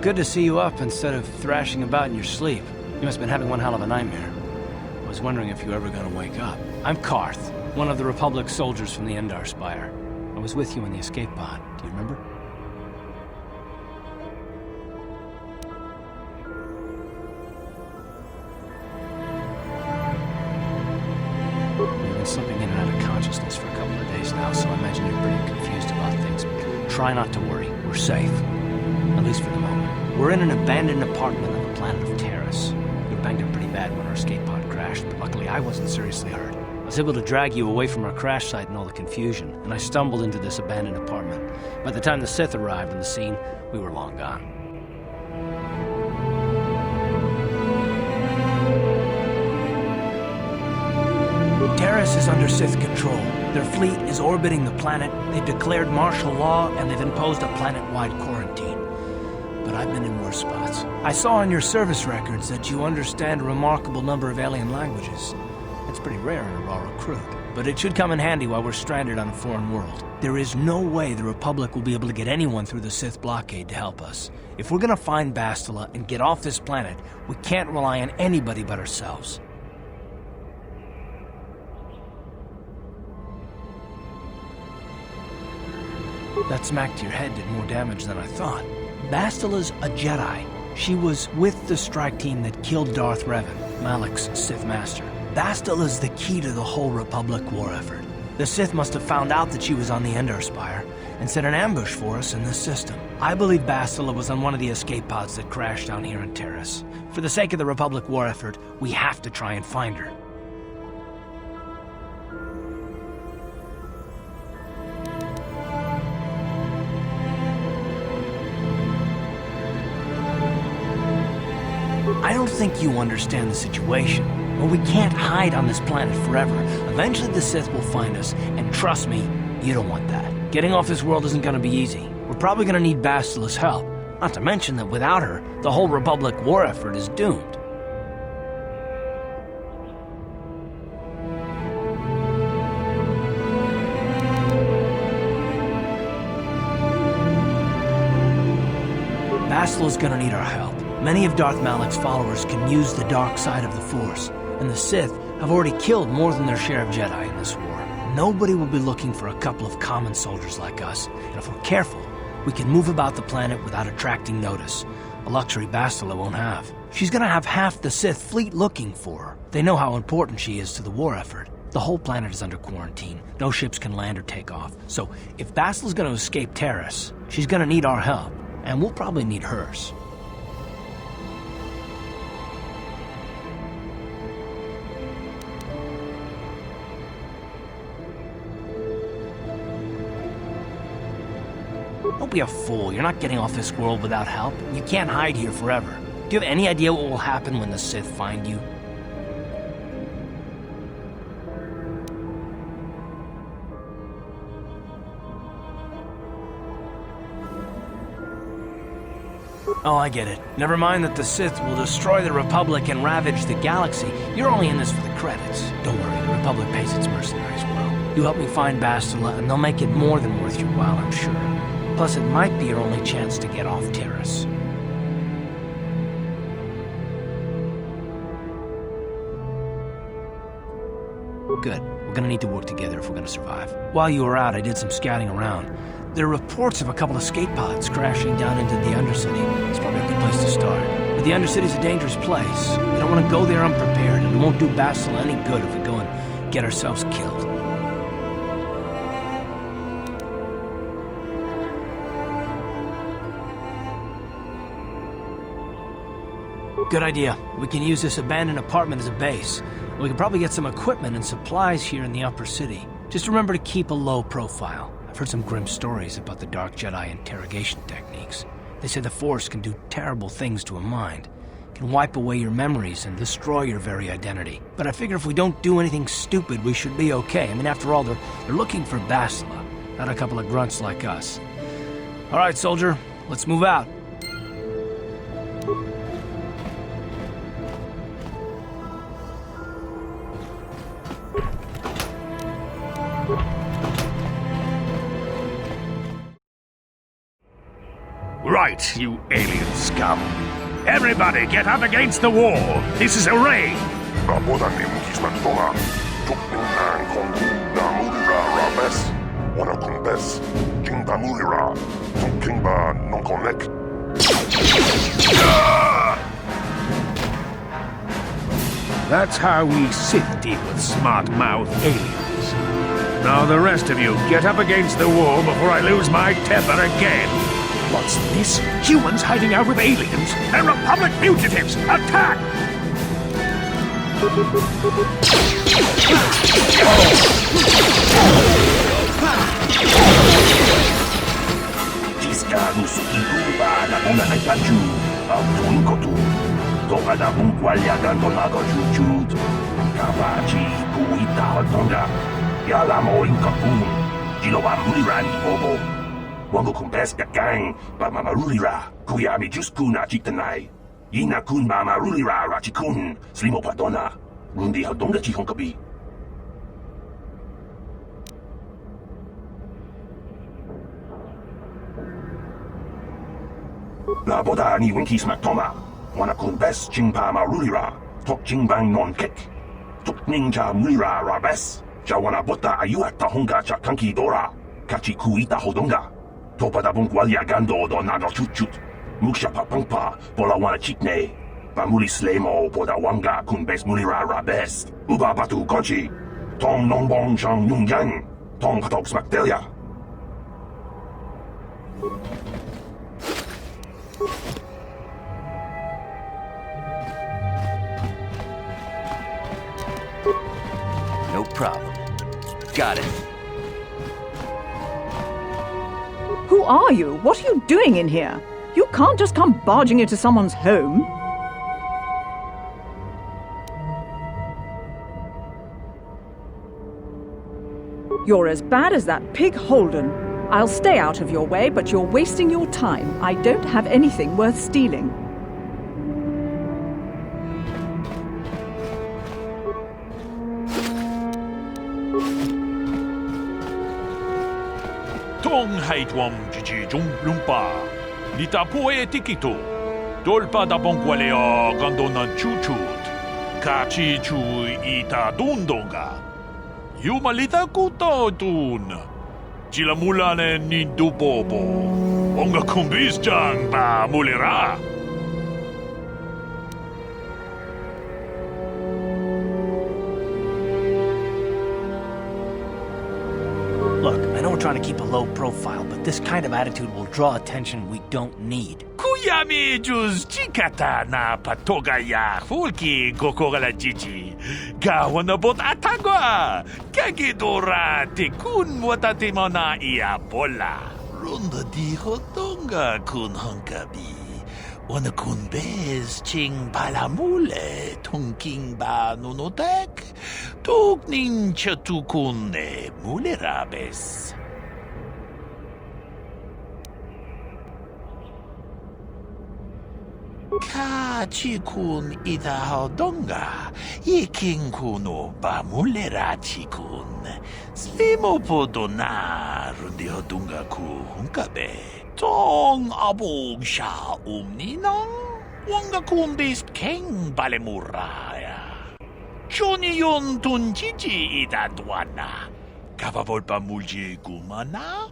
Good to see you up instead of thrashing about in your sleep. You must have been having one hell of a nightmare. I was wondering if you were ever going to wake up. I'm Karth, one of the Republic soldiers from the Endar Spire. I was with you in the escape pod. Do you remember? You've been slipping in and out of consciousness for a couple of days now, so I imagine you're pretty confused about things. Try not to worry. We're safe. At least for the moment. We're in an abandoned apartment on the planet of Terrace. We were banged up pretty bad when our escape pod crashed, but luckily I wasn't seriously hurt. I was able to drag you away from our crash site and all the confusion, and I stumbled into this abandoned apartment. By the time the Sith arrived on the scene, we were long gone. Terrace is under Sith control. Their fleet is orbiting the planet, they've declared martial law, and they've imposed a planet-wide quarantine. But I've been in worse spots. I saw on your service records that you understand a remarkable number of alien languages. It's pretty rare in a raw recruit, but it should come in handy while we're stranded on a foreign world. There is no way the Republic will be able to get anyone through the Sith blockade to help us. If we're gonna find Bastila and get off this planet, we can't rely on anybody but ourselves. That smack to your head did more damage than I thought. Bastila's a Jedi. She was with the strike team that killed Darth Revan, Malak's Sith Master. Bastila's the key to the whole Republic war effort. The Sith must have found out that she was on the Endar Spire and set an ambush for us in this system. I believe Bastila was on one of the escape pods that crashed down here in Terrace. For the sake of the Republic war effort, we have to try and find her. I don't think you understand the situation. Well, we can't hide on this planet forever. Eventually the Sith will find us, and trust me, you don't want that. Getting off this world isn't gonna be easy. We're probably gonna need Bastila's help. Not to mention that without her, the whole Republic war effort is doomed. Bastila's gonna need our help. Many of Darth Malak's followers can use the dark side of the Force, and the Sith have already killed more than their share of Jedi in this war. Nobody will be looking for a couple of common soldiers like us, and if we're careful, we can move about the planet without attracting notice, a luxury Bastila won't have. She's gonna have half the Sith fleet looking for her. They know how important she is to the war effort. The whole planet is under quarantine. No ships can land or take off. So if Bastila's gonna escape Terrace, she's gonna need our help, and we'll probably need hers. Don't be a fool. You're not getting off this world without help. You can't hide here forever. Do you have any idea what will happen when the Sith find you? Oh, I get it. Never mind that the Sith will destroy the Republic and ravage the galaxy. You're only in this for the credits. Don't worry, the Republic pays its mercenaries well. You help me find Bastila, and they'll make it more than worth your while, I'm sure. Plus, it might be your only chance to get off Terrace. Good. We're gonna need to work together if we're gonna survive. While you were out, I did some scouting around. There are reports of a couple of escape pods crashing down into the Undercity. It's probably a good place to start. But the Undercity's a dangerous place. We don't want to go there unprepared, and it won't do Bastila any good if we go and get ourselves killed. Good idea. We can use this abandoned apartment as a base. We can probably get some equipment and supplies here in the upper city. Just remember to keep a low profile. I've heard some grim stories about the Dark Jedi interrogation techniques. They say the Force can do terrible things to a mind. It can wipe away your memories and destroy your very identity. But I figure if we don't do anything stupid, we should be okay. I mean, after all, they're looking for Bastila, not a couple of grunts like us. All right, soldier, let's move out. We're right, you alien scum. Everybody get up against the wall. This is a raid. 나보다님 기사단 동안 tukninang kongu namurira rabes wanakunbes jingdamurira tukingba nonkonek. That's how we Sith deal with smart-mouth aliens. Now the rest of you, get up against the wall before I lose my temper again. What's this? Humans hiding out with aliens? They're Republic fugitives! Attack! Discarus itumba na una na paju, autun kotu. Toga da bunqualia gandonago jujut. Kawachi puita hotonga. Yalamo inkapun. Jiloba mulirani bobo. Wango kumbes gang, ba mamarulira. Kuyami juskuna chitanai. Ina kun mamarulira rachikun. Slimo padona. Rundi hodonga chihonkabi. Laboda ni winki smaktoma. Wanakun bes chingpa marulira. Tok chingbang non kek. Tok ninja mulira rabes. Jawana bota ayuata honga cha kanki dora. Kachi kuita hodonga. Topada bunqualia gando do nago chuchut. Muksha papangpa bola wana chikne. Bamuli slemo poda wanga kun bes mulira rabes. Uba batu goji. Tong nongbong shang yungyang. Tong patok smakdelia. No problem. Got it. Who are you? What are you doing in here? You can't just come barging into someone's home. You're as bad as that pig Holden. I'll stay out of your way, but you're wasting your time. I don't have anything worth stealing. Tong haitwam jiji jung lumpa. Nita poe tikito. Dolpa da bonqualeo gandona chuchut. Kachi chu ita dundonga. Yumalita kuto tun. Chilamulane nindu bobo. Onga kumbis jang ba mulira. Look, I know we're trying to keep a low profile, but this kind of attitude will draw attention we don't need. Kuyami juz chikata na patoga ya fulki gokogala jiji. Gawana bot atagwa. Kagidora te kun watate mona ia bola. Runda di hotonga kun hankabi. Wana kun bez ching balamule tongking ba nunotek. Tuk nin chatukun ne mulerabes. Kachikun ita hodonga. Iking kuno ba mulerachikun. Slimo podona rundi hodonga ku hunkabe. Tong abog sha umninang. Wanga kun bis keng balemuraya. Johnny yon tunjiji ita duana. Kapapol pa mulji kumana?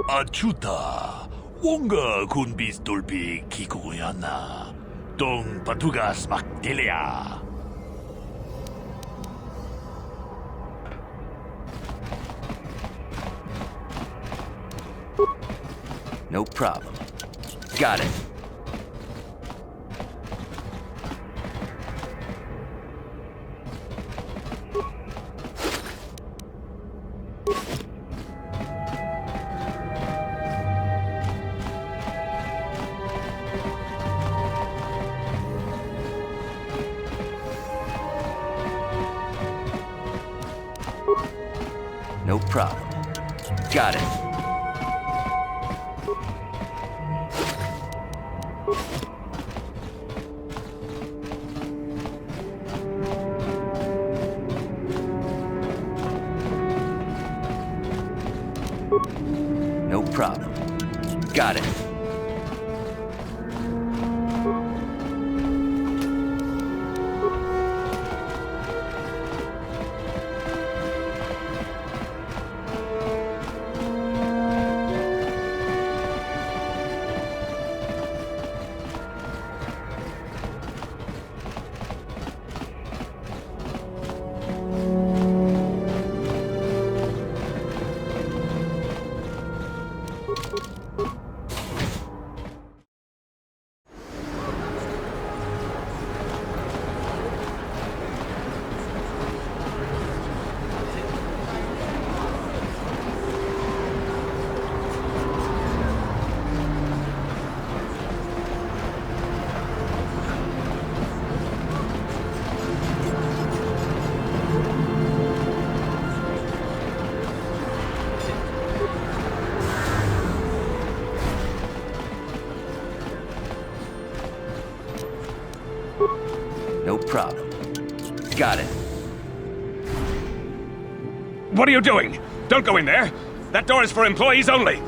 Achuta, wonga kun bis dolpi kikuyana. Tong patugas makdelia. No problem. Got it. No problem. Got it. problem. Got it. No problem. Got it. What are you doing? Don't go in there! That door is for employees only!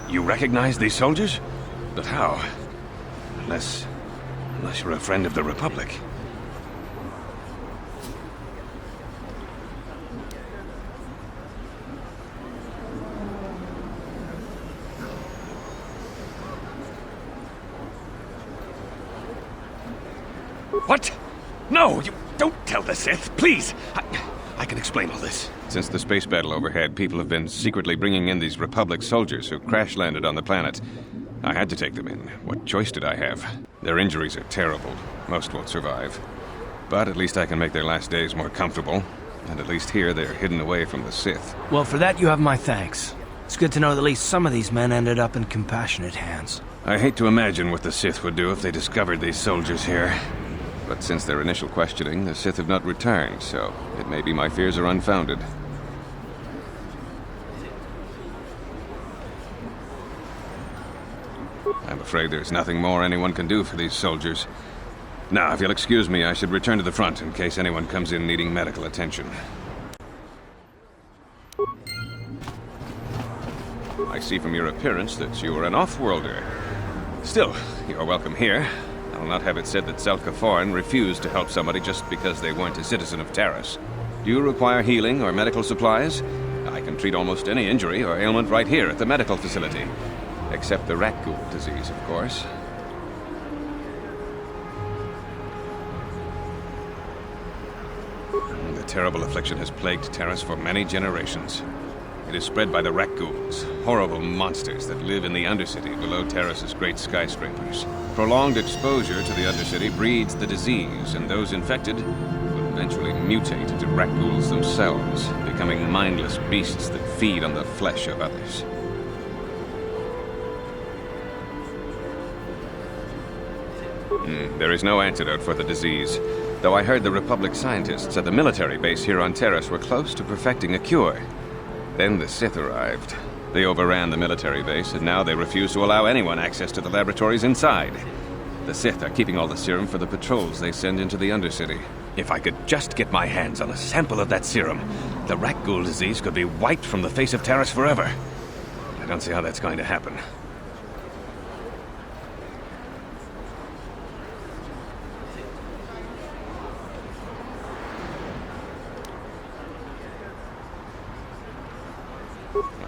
You recognize these soldiers? But how? Unless you're a friend of the Republic. What? No, you don't tell the Sith, please! I can explain all this. Since the space battle overhead, people have been secretly bringing in these Republic soldiers who crash-landed on the planet. I had to take them in. What choice did I have? Their injuries are terrible. Most won't survive. But at least I can make their last days more comfortable. And at least here, they're hidden away from the Sith. Well, for that you have my thanks. It's good to know that at least some of these men ended up in compassionate hands. I hate to imagine what the Sith would do if they discovered these soldiers here. But since their initial questioning, the Sith have not returned, so it may be my fears are unfounded. I'm afraid there's nothing more anyone can do for these soldiers. Now, if you'll excuse me, I should return to the front in case anyone comes in needing medical attention. I see from your appearance that you are an off-worlder. Still, you're welcome here. I'll not have it said that Selkaforan refused to help somebody just because they weren't a citizen of Taris. Do you require healing or medical supplies? I can treat almost any injury or ailment right here at the medical facility. Except the rat ghoul disease, of course. The terrible affliction has plagued Taris for many generations. It is spread by the rat ghouls, horrible monsters that live in the Undercity below Taris's great skyscrapers. Prolonged exposure to the Undercity breeds the disease, and those infected will eventually mutate into rat ghouls themselves, becoming mindless beasts that feed on the flesh of others. There is no antidote for the disease, though I heard the Republic scientists at the military base here on Taris were close to perfecting a cure. Then the Sith arrived. They overran the military base, and now they refuse to allow anyone access to the laboratories inside. The Sith are keeping all the serum for the patrols they send into the Undercity. If I could just get my hands on a sample of that serum, the rat ghoul disease could be wiped from the face of Taris forever. I don't see how that's going to happen.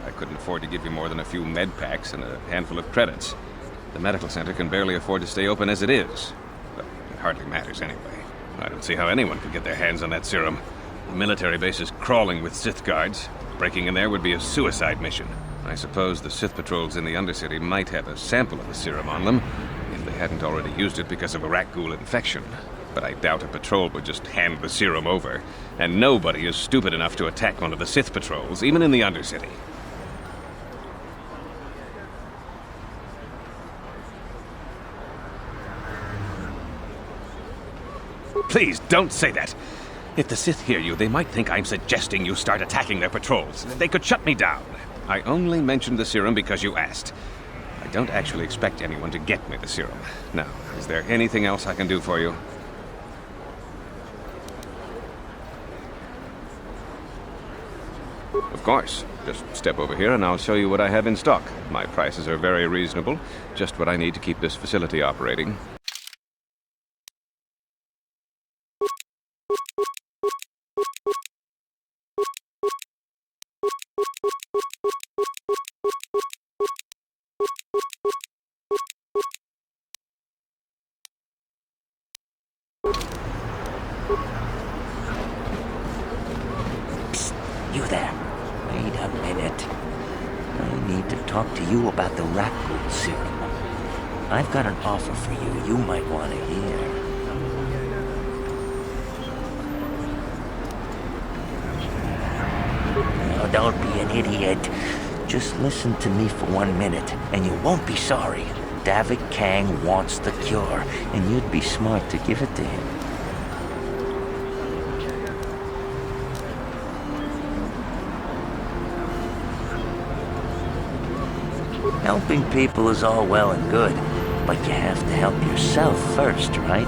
I couldn't afford to give you more than a few med packs and a handful of credits. The medical center can barely afford to stay open as it is. But it hardly matters anyway. I don't see how anyone could get their hands on that serum. The military base is crawling with Sith guards. Breaking in there would be a suicide mission. I suppose the Sith patrols in the Undercity might have a sample of the serum on them, if they hadn't already used it because of a rat ghoul infection. But I doubt a patrol would just hand the serum over. And nobody is stupid enough to attack one of the Sith patrols, even in the Undercity. Please, don't say that. If the Sith hear you, they might think I'm suggesting you start attacking their patrols. They could shut me down. I only mentioned the serum because you asked. I don't actually expect anyone to get me the serum. Now, is there anything else I can do for you? Of course. Just step over here and I'll show you what I have in stock. My prices are very reasonable. Just what I need to keep this facility operating. You there. Wait a minute. I need to talk to you about the rat ghoul serum. I've got an offer for you might want to hear. Now, don't be an idiot. Just listen to me for 1 minute, and you won't be sorry. David Kang wants the cure, and you'd be smart to give it to him. Helping people is all well and good, but you have to help yourself first, right?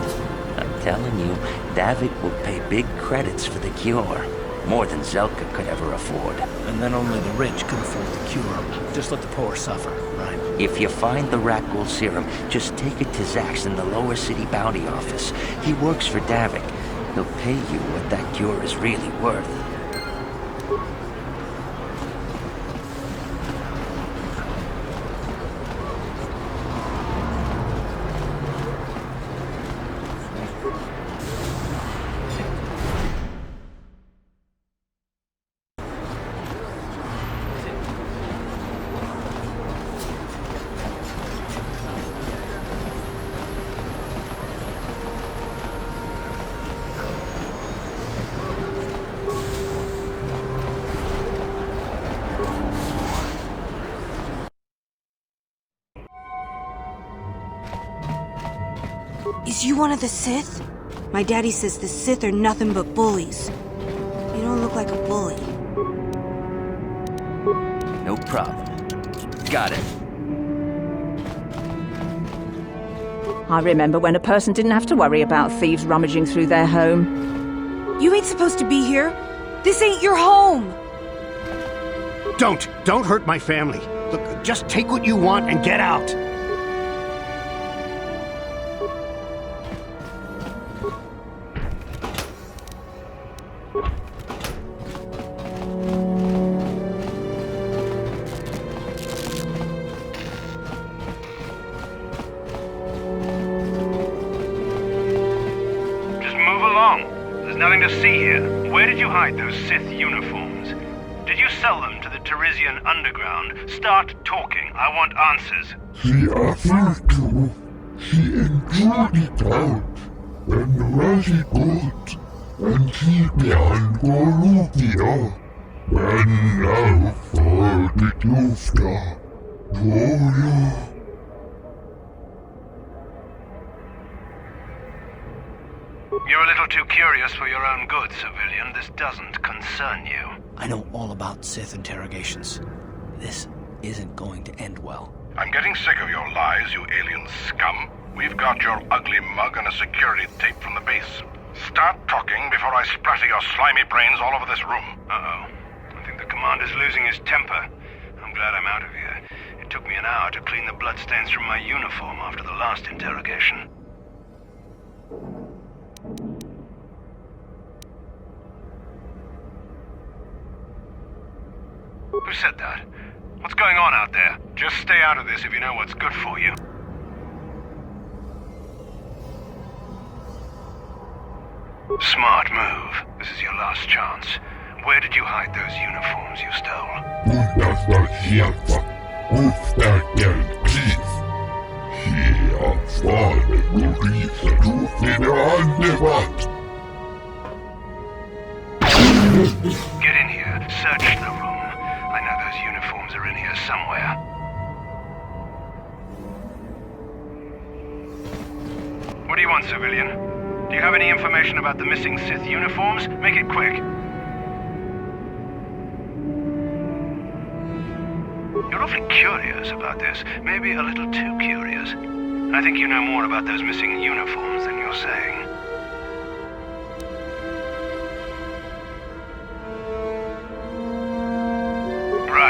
I'm telling you, David will pay big credits for the cure. More than Zelka could ever afford. And then only the rich can afford the cure. Just let the poor suffer, right? If you find the rat ghoul serum, just take it to Zach's in the lower city bounty office. He works for Davik. He'll pay you what that cure is really worth. Is you one of the Sith? My daddy says the Sith are nothing but bullies. You don't look like a bully. No problem. Got it. I remember when a person didn't have to worry about thieves rummaging through their home. You ain't supposed to be here. This ain't your home. Don't hurt my family. Look, just take what you want and get out. There's nothing to see here. Where did you hide those Sith uniforms? Did you sell them to the Teresian underground? Start talking. I want answers. She offered to. She enjoyed it out. And very good. And she began Golubia. And now for the Klufta. Gloria. You're a little too curious for your own good, civilian. This doesn't concern you. I know all about Sith interrogations. This isn't going to end well. I'm getting sick of your lies, you alien scum. We've got your ugly mug and a security tape from the base. Start talking before I splatter your slimy brains all over this room. Uh-oh. I think the commander's losing his temper. I'm glad I'm out of here. It took me an hour to clean the bloodstains from my uniform after the last interrogation. Who said that? What's going on out there? Just stay out of this if you know what's good for you. Smart move. This is your last chance. Where did you hide those uniforms you stole? Get in here. Search the room. I know those uniforms are in here somewhere. What do you want, civilian? Do you have any information about the missing Sith uniforms? Make it quick. You're awfully curious about this. Maybe a little too curious. I think you know more about those missing uniforms than you're saying.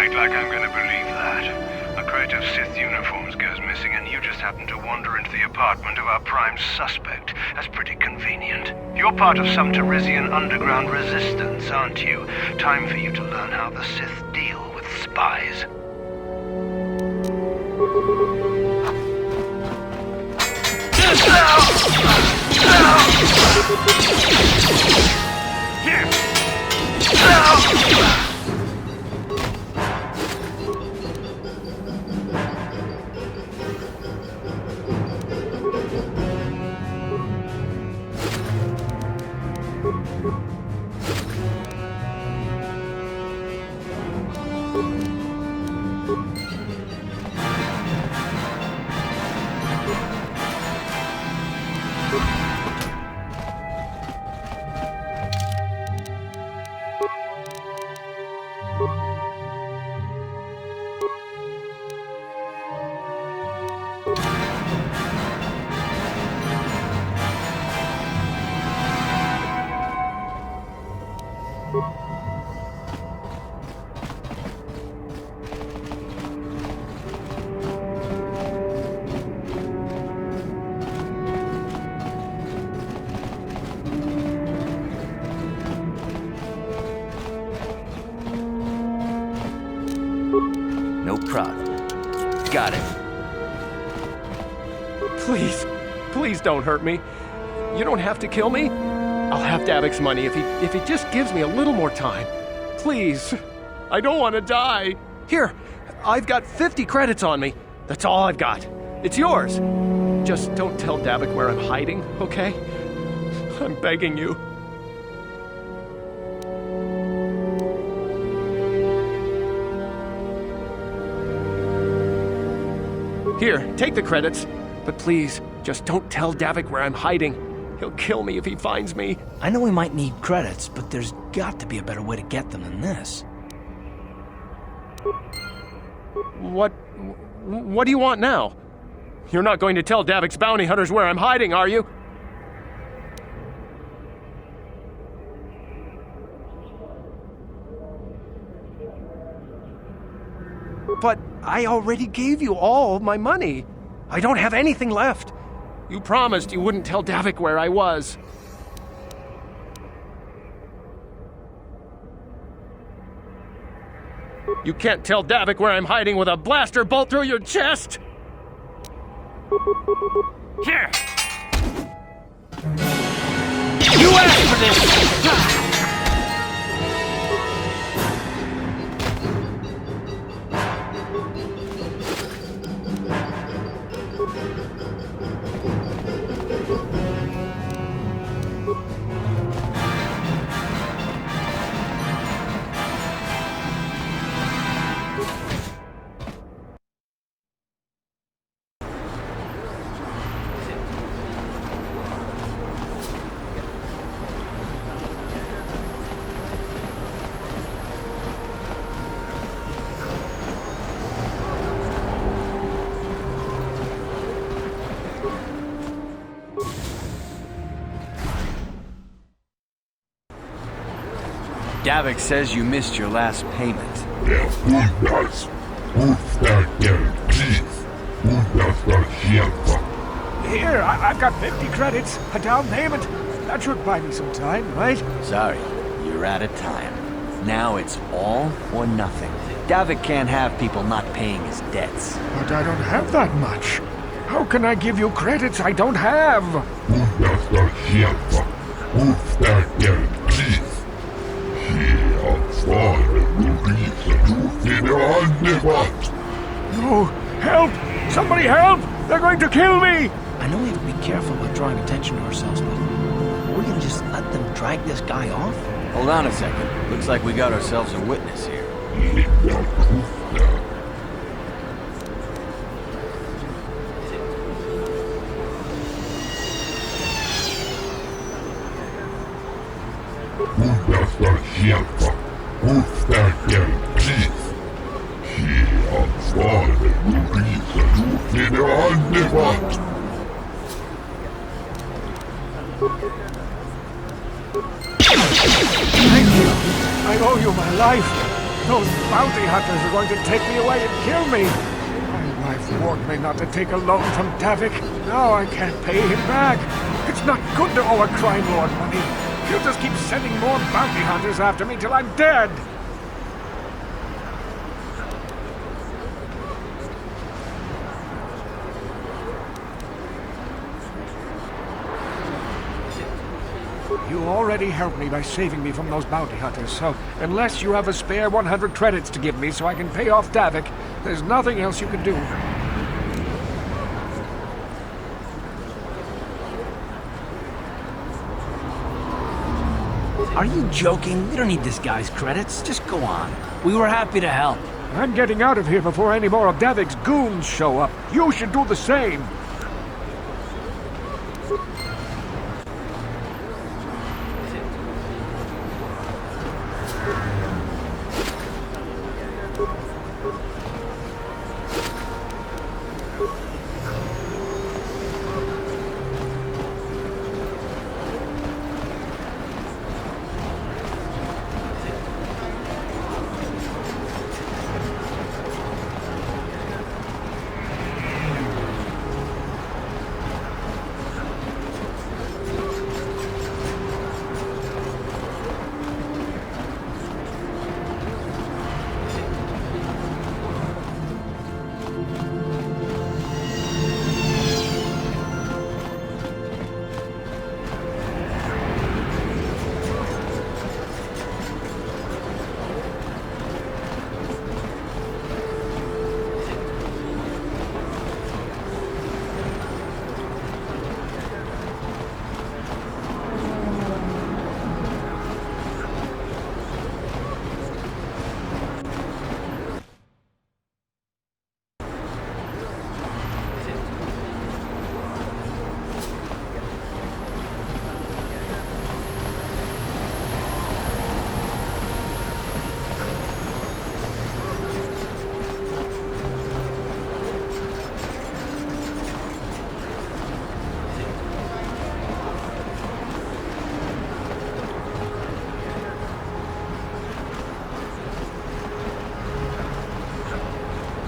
act like I'm gonna believe that. A crate of Sith uniforms goes missing and you just happen to wander into the apartment of our prime suspect. That's pretty convenient. You're part of some Teresian underground resistance, aren't you? Time for you to learn how the Sith deal with spies. No problem. Got it. Please don't hurt me. You don't have to kill me. I'll have Davik's money if he just gives me a little more time. Please. I don't want to die. Here, I've got 50 credits on me. That's all I've got. It's yours. Just don't tell Davik where I'm hiding, okay? I'm begging you. Here, take the credits. But please, just don't tell Davik where I'm hiding. He'll kill me if he finds me. I know we might need credits, but there's got to be a better way to get them than this. What do you want now? You're not going to tell Davik's bounty hunters where I'm hiding, are you? But I already gave you all my money. I don't have anything left. You promised you wouldn't tell Davik where I was. You can't tell Davik where I'm hiding with a blaster bolt through your chest! Here! You asked for this! Davik says you missed your last payment. Here, I've got 50 credits, a down payment. That should buy me some time, right? Sorry, you're out of time. Now it's all or nothing. Davik can't have people not paying his debts. But I don't have that much. How can I give you credits I don't have? No! Help! Somebody help! They're going to kill me! I know we have to be careful about drawing attention to ourselves, but are we gonna just let them drag this guy off? Hold on a second. Looks like we got ourselves a witness here. Thank you. I owe you my life. Those bounty hunters are going to take me away and kill me. My wife warned me not to take a loan from Davik. Now I can't pay him back. It's not good to owe a crime lord money. He'll just keep sending more bounty hunters after me till I'm dead. You already helped me by saving me from those bounty hunters, so unless you have a spare 100 credits to give me so I can pay off Davik, there's nothing else you can do. Are you joking? We don't need this guy's credits. Just go on. We were happy to help. I'm getting out of here before any more of Davik's goons show up. You should do the same.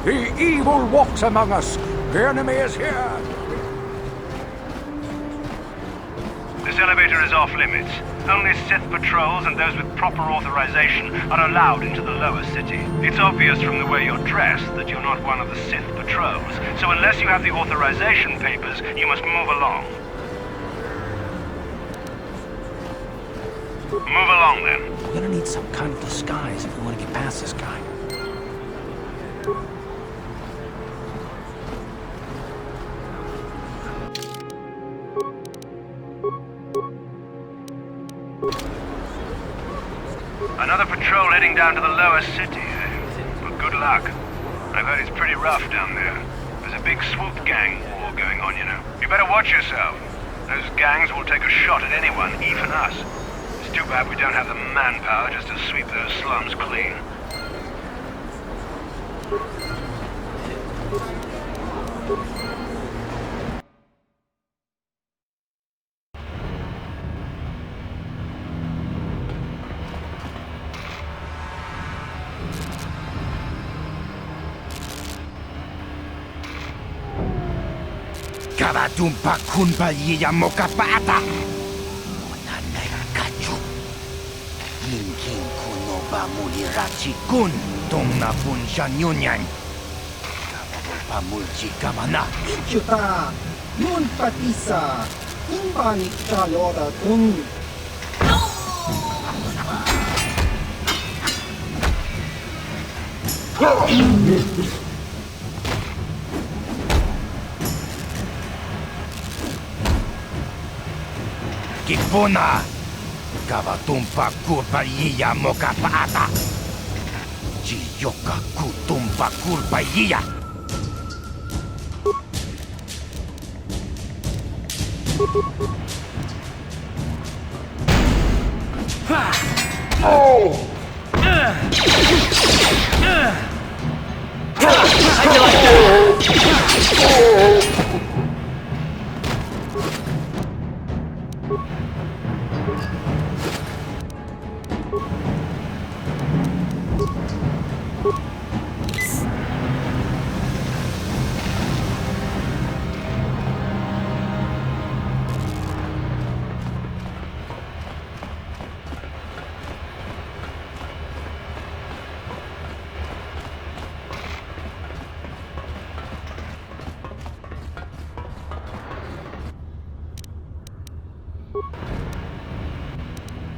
The evil walks among us. The enemy is here. This elevator is off limits. Only Sith patrols and those with proper authorization are allowed into the lower city. It's obvious from the way you're dressed that you're not one of the Sith patrols. So unless you have the authorization papers, you must move along. Move along, then. We're gonna need some kind of disguise if we want to get past this guy. Another patrol heading down to the lower city, eh? Well, good luck. I've heard it's pretty rough down there. There's a big swoop gang war going on, you know. You better watch yourself. Those gangs will take a shot at anyone, even us. It's too bad we don't have the manpower just to sweep those slums clean. Karatumpa kunbalyiya mokapata. Monanay kachu. Hinkin kuno ba mulirachi kun. Tongna punsha nyunyan. Kababol mulchi kamana. Ichuta. Nun patisa. Imbanik chalora kun. Kipuna. Kavatumpa kurbalyiya mokapata. Chiyoka kutumpa kurbalyiya.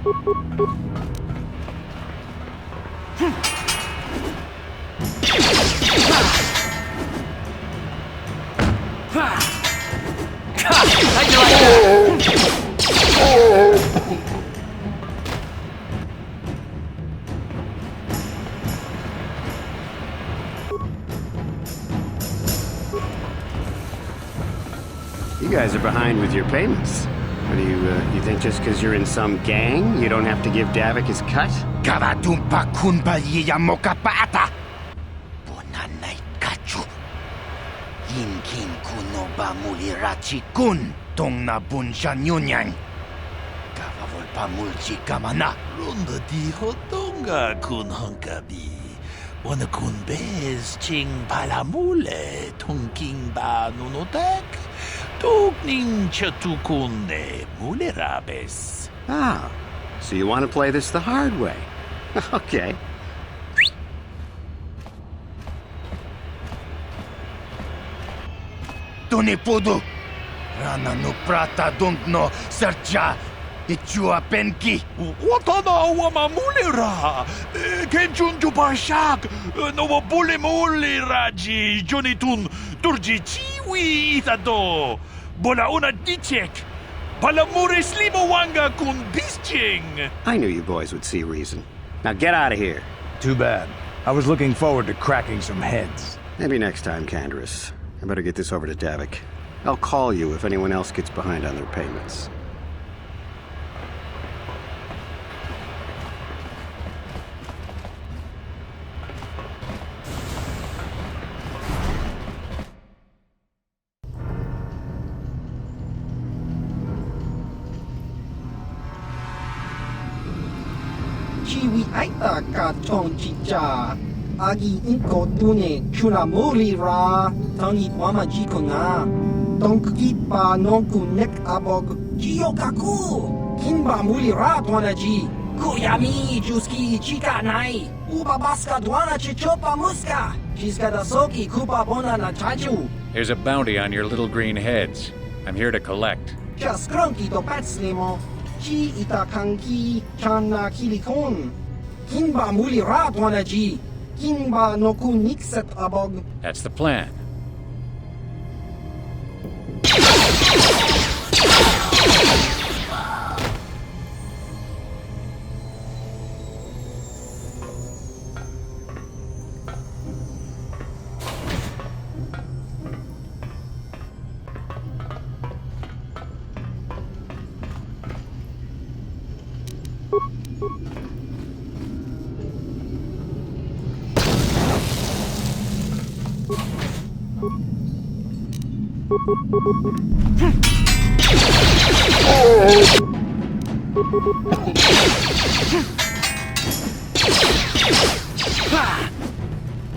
You guys are behind with your payments. What do you think just because you're in some gang, you don't have to give Davik his cut? Kavatumpa kunpalyiya mokapaata. Bonanay kachu. Yinkin kunoba mulirachi kun. Tong na bunshan yunyang. Kavavulpa mulchi kamana. Runda di hotonga kun honkabi. Wana kun bez ching palamule. Tongking ba nunotak. Tugning chatukune mulerabes. Ah, so you want to play this the hard way? Okay. Tunipudu. Rana no prata dunkno sercha. Ichua penki. Watana wama mulera. Kenchunju bashak. No bule mule raji. Jonitun turji chiwi itado. Bola una dichek. Palamure slimo wanga kun bisching. I knew you boys would see reason. Now get out of here. Too bad. I was looking forward to cracking some heads. Maybe next time, Canderous. I better get this over to Davik. I'll call you if anyone else gets behind on their payments. Chiwi aita ka chong chicha. Agi inko tune kunamuri ra. Tangi wama jiko na. Donki pa nonku nek abog. Jiyokaku. Kinba muli ra dwanaji. Kuyami juski chika nai. Uba baska dwana chichopa muska. Chiska soki kupa bona na chachu. There's a bounty on your little green heads. I'm here to collect. Just cronky to patslimo. Chi itakanki chana kilikon. Kinba muli ra dwanaji. Kinba noku nikset abog. That's the plan.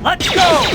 Let's go!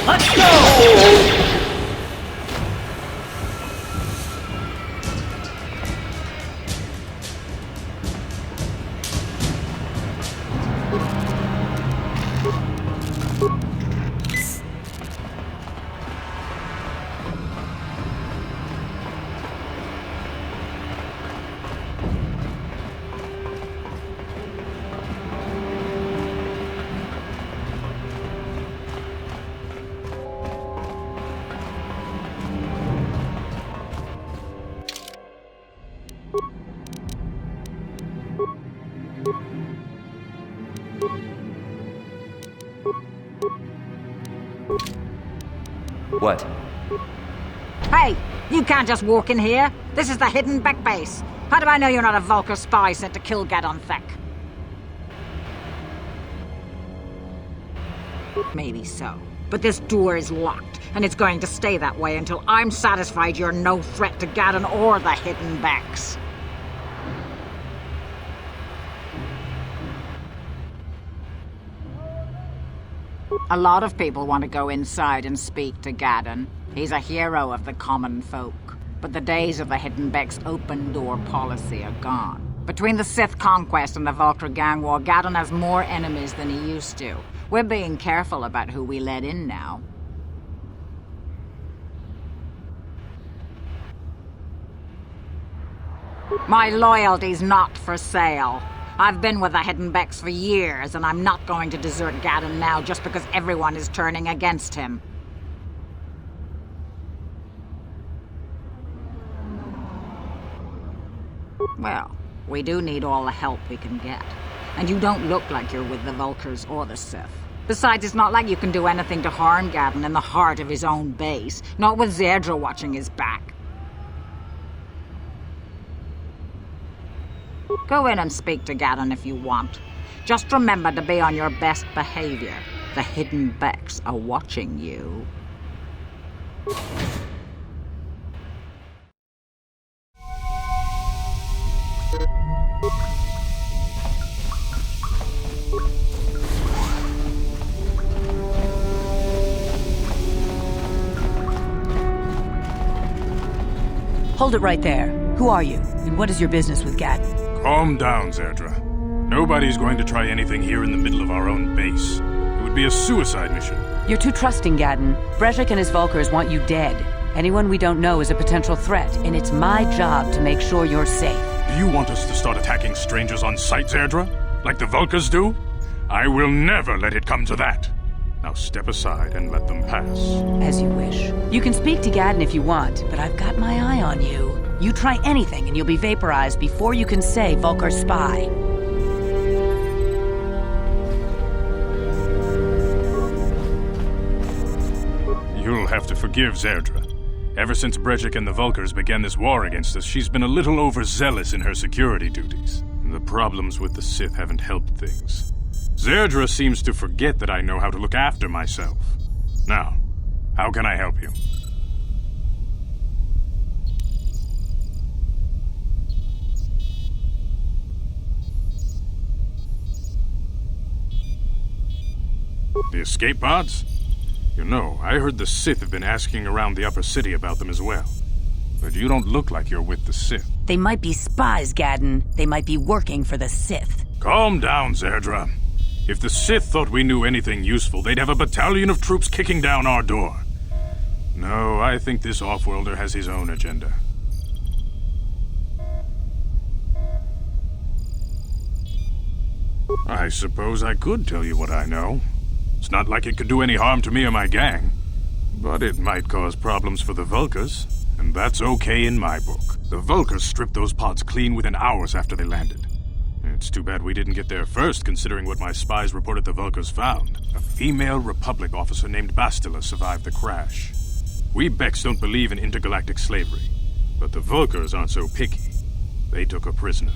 Let's go! What? Hey, you can't just walk in here. This is the hidden back base. How do I know you're not a Vulcar spy sent to kill Gadon Thek? Maybe so. But this door is locked, and it's going to stay that way until I'm satisfied you're no threat to Gadon or the hidden backs. A lot of people want to go inside and speak to Gadon. He's a hero of the common folk. But the days of the Hidden Beck's open-door policy are gone. Between the Sith conquest and the Vulcar gang war, Gadon has more enemies than he used to. We're being careful about who we let in now. My loyalty's not for sale. I've been with the Hidden Becks for years, and I'm not going to desert Gadon now just because everyone is turning against him. Well, we do need all the help we can get. And you don't look like you're with the Vulcars or the Sith. Besides, it's not like you can do anything to harm Gadon in the heart of his own base, not with Zerdra watching his back. Go in and speak to Gadon if you want. Just remember to be on your best behavior. The Hidden Becks are watching you. Hold it right there. Who are you, and what is your business with Gadon? Calm down, Zerdra. Nobody's going to try anything here in the middle of our own base. It would be a suicide mission. You're too trusting, Gadon. Brezhik and his Vulcars want you dead. Anyone we don't know is a potential threat, and it's my job to make sure you're safe. Do you want us to start attacking strangers on sight, Zerdra? Like the Vulcars do? I will never let it come to that. Now step aside and let them pass. As you wish. You can speak to Gadon if you want, but I've got my eye on you. You try anything and you'll be vaporized before you can say Vulcar spy. You'll have to forgive Zerdra. Ever since Brezhik and the Vulcars began this war against us, she's been a little overzealous in her security duties. The problems with the Sith haven't helped things. Zerdra seems to forget that I know how to look after myself. Now, how can I help you? The escape pods? You know, I heard the Sith have been asking around the upper city about them as well. But you don't look like you're with the Sith. They might be spies, Gadon. They might be working for the Sith. Calm down, Zerdra. If the Sith thought we knew anything useful, they'd have a battalion of troops kicking down our door. No, I think this off-worlder has his own agenda. I suppose I could tell you what I know. It's not like it could do any harm to me or my gang. But it might cause problems for the Vulkars, and that's okay in my book. The Vulkars stripped those pods clean within hours after they landed. It's too bad we didn't get there first, considering what my spies reported the Vulkars found. A female Republic officer named Bastila survived the crash. We Becks don't believe in intergalactic slavery, but the Vulkars aren't so picky. They took her prisoner.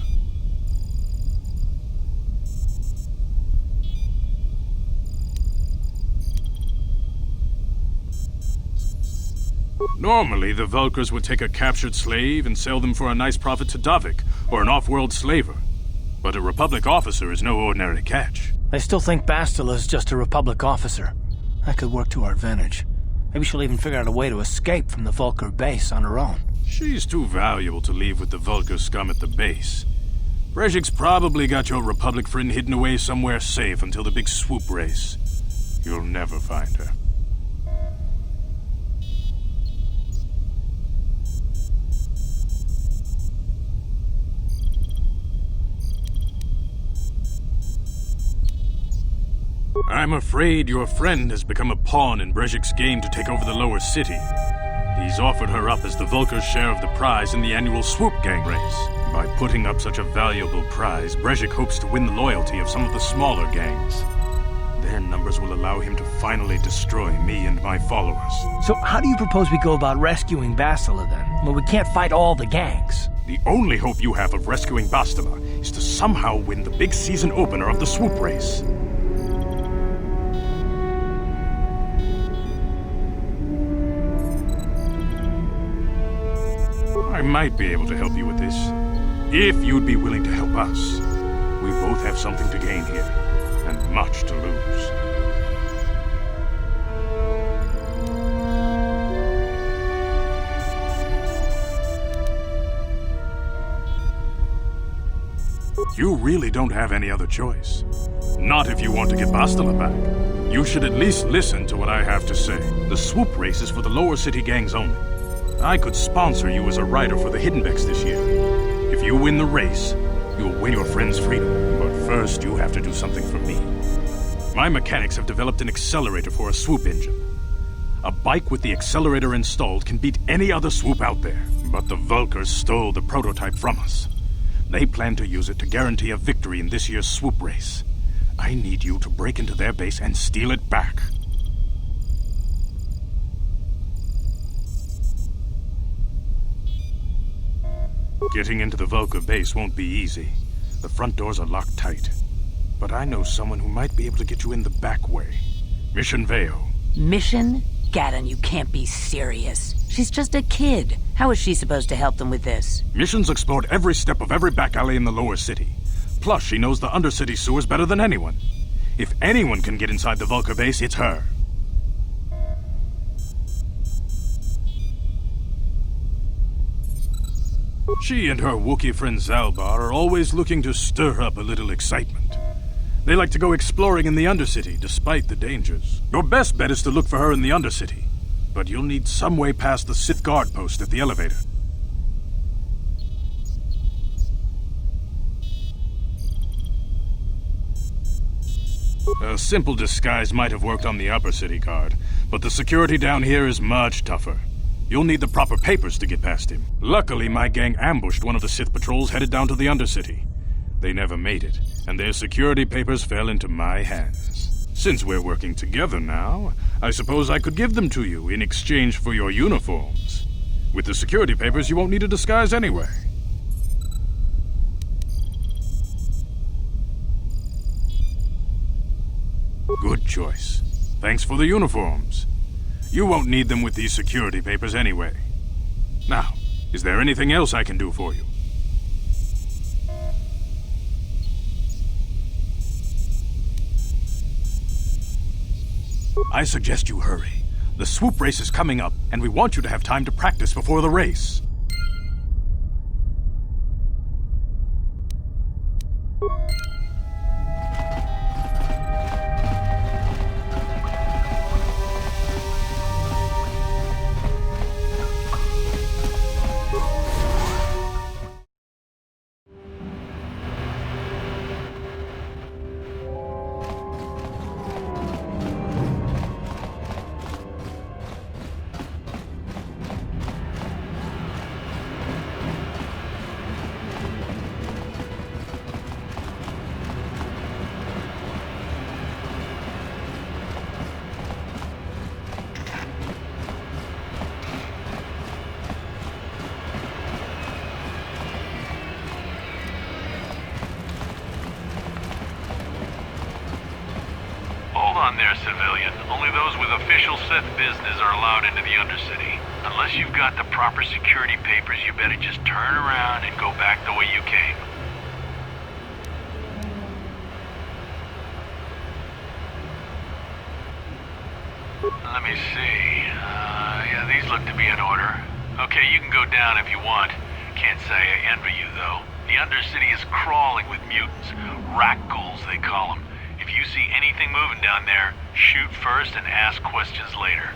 Normally, the Vulkars would take a captured slave and sell them for a nice profit to Davik, or an off-world slaver. But a Republic officer is no ordinary catch. I still think Bastila's just a Republic officer. That could work to our advantage. Maybe she'll even figure out a way to escape from the Vulkar base on her own. She's too valuable to leave with the Vulkar scum at the base. Brejik's probably got your Republic friend hidden away somewhere safe until the big swoop race. You'll never find her. I'm afraid your friend has become a pawn in Brejik's game to take over the lower city. He's offered her up as the Vulkar's share of the prize in the annual Swoop Gang race. By putting up such a valuable prize, Brejik hopes to win the loyalty of some of the smaller gangs. Their numbers will allow him to finally destroy me and my followers. So how do you propose we go about rescuing Bastila then? Well, we can't fight all the gangs. The only hope you have of rescuing Bastila is to somehow win the big season opener of the Swoop race. I might be able to help you with this, if you'd be willing to help us. We both have something to gain here, and much to lose. You really don't have any other choice. Not if you want to get Bastila back. You should at least listen to what I have to say. The Swoop race is for the lower city gangs only. I could sponsor you as a rider for the Hiddenbecks this year. If you win the race, you'll win your friend's freedom. But first, you have to do something for me. My mechanics have developed an accelerator for a swoop engine. A bike with the accelerator installed can beat any other swoop out there. But the Vulkars stole the prototype from us. They plan to use it to guarantee a victory in this year's swoop race. I need you to break into their base and steal it back. Getting into the Vulkar base won't be easy. The front doors are locked tight. But I know someone who might be able to get you in the back way. Mission Veo. Mission? Gaddon, you can't be serious. She's just a kid. How is she supposed to help them with this? Mission's explored every step of every back alley in the lower city. Plus, she knows the undercity sewers better than anyone. If anyone can get inside the Vulkar base, it's her. She and her Wookiee friend Zalbar are always looking to stir up a little excitement. They like to go exploring in the Undercity, despite the dangers. Your best bet is to look for her in the Undercity, but you'll need some way past the Sith guard post at the elevator. A simple disguise might have worked on the Upper City guard, but the security down here is much tougher. You'll need the proper papers to get past him. Luckily, my gang ambushed one of the Sith patrols headed down to the Undercity. They never made it, and their security papers fell into my hands. Since we're working together now, I suppose I could give them to you in exchange for your uniforms. With the security papers, you won't need a disguise anyway. Good choice. Thanks for the uniforms. You won't need them with these security papers anyway. Now, is there anything else I can do for you? I suggest you hurry. The swoop race is coming up, and we want you to have time to practice before the race. there, civilian. Only those with official Sith business are allowed into the Undercity. Unless you've got the proper security papers, you better just turn around and go back the way you came. Let me see. Yeah, these look to be in order. Okay, you can go down if you want. Can't say I envy you, though. The Undercity is crawling with mutants. Rat-ghouls, they call them. If you see anything moving down there, shoot first and ask questions later.